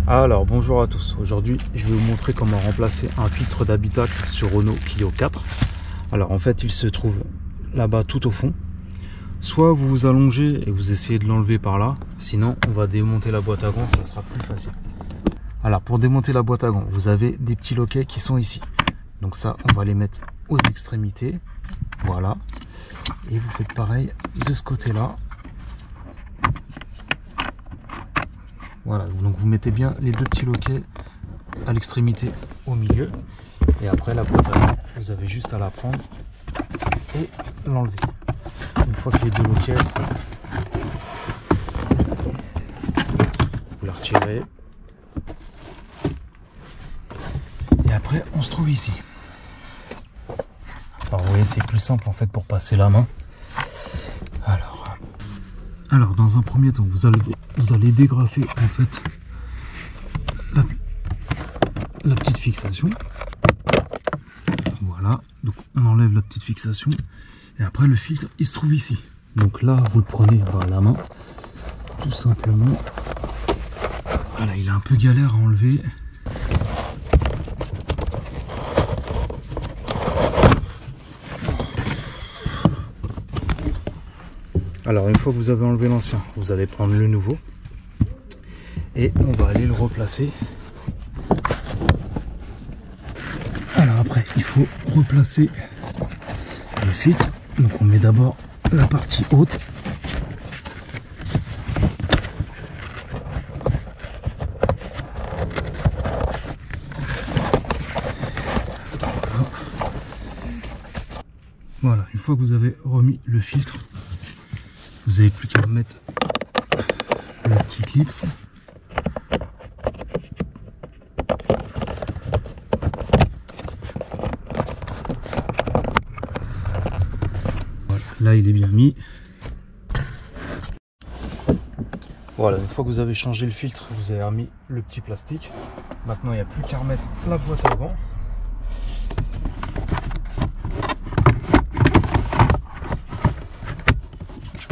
Alors bonjour à tous, aujourd'hui je vais vous montrer comment remplacer un filtre d'habitacle sur Renault Clio 4. Alors en fait il se trouve là-bas tout au fond. Soit vous vous allongez et vous essayez de l'enlever par là, sinon on va démonter la boîte à gants, ça sera plus facile. Alors pour démonter la boîte à gants, vous avez des petits loquets qui sont ici. Donc ça on va les mettre aux extrémités, voilà. Et vous faites pareil de ce côté-là. Voilà, donc vous mettez bien les deux petits loquets à l'extrémité au milieu. Et après la boîte à gants, vous avez juste à la prendre et l'enlever. Une fois que les deux loquets, vous la retirez. Et après on se trouve ici. Alors vous voyez, c'est plus simple en fait pour passer la main. Alors dans un premier temps, vous allez dégrafer en fait la petite fixation. Voilà, donc on enlève la petite fixation et après le filtre il se trouve ici. Donc là vous le prenez à la main, tout simplement. Voilà, il est un peu galère à enlever. Alors une fois que vous avez enlevé l'ancien, vous allez prendre le nouveau et on va aller le replacer. Alors après il faut replacer le filtre, donc on met d'abord la partie haute. Voilà, une fois que vous avez remis le filtre, vous n'avez plus qu'à remettre le petit clips. Voilà, là il est bien mis. Voilà, une fois que vous avez changé le filtre, vous avez remis le petit plastique. Maintenant il n'y a plus qu'à remettre la boîte à gants.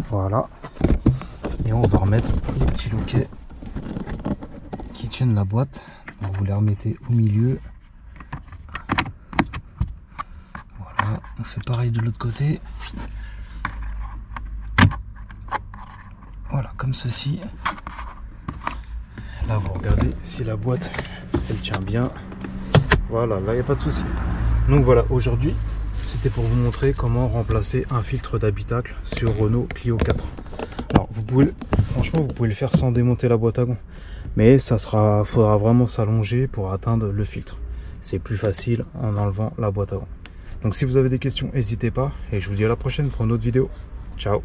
Voilà, et on va remettre les petits loquets qui tiennent la boîte. Donc vous les remettez au milieu. Voilà, on fait pareil de l'autre côté. Voilà, comme ceci. Là vous regardez si la boîte elle tient bien. Voilà, là il n'y a pas de souci. Donc voilà, aujourd'hui c'était pour vous montrer comment remplacer un filtre d'habitacle sur Renault Clio 4. Alors franchement vous pouvez le faire sans démonter la boîte à gants, mais faudra vraiment s'allonger pour atteindre le filtre. C'est plus facile en enlevant la boîte à gants. Donc si vous avez des questions, n'hésitez pas et je vous dis à la prochaine pour une autre vidéo. Ciao.